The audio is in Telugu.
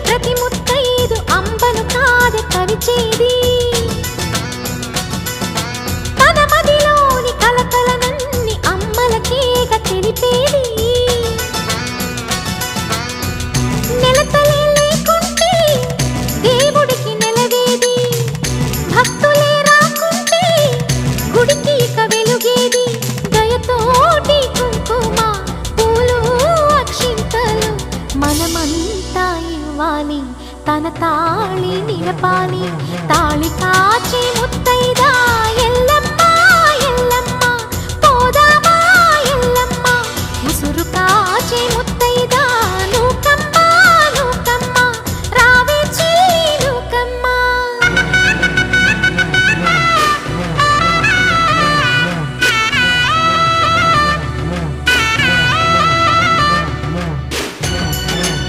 ప్రతి ముత్తైదు అంబను కాదే కవిచేది తన మదిలోని కలకలనన్ని అమ్మలకేగ తెలిపేది నెలతలే లేకుంటే దేవుడికి నెలవేది భక్తులే రాకుంటే గుడికి ఇక వెలుగేది దయతోటి కుంకుమ పూలు అక్షింతలు మనమంతా ఇవ్వాలి తన తాళి నిలపాలి తాళి కాచి ముత్తైదా ఎల్లమ్మ ఎల్లమ్మ పోదామా ఎల్లమ్మ ఉసురు కాచి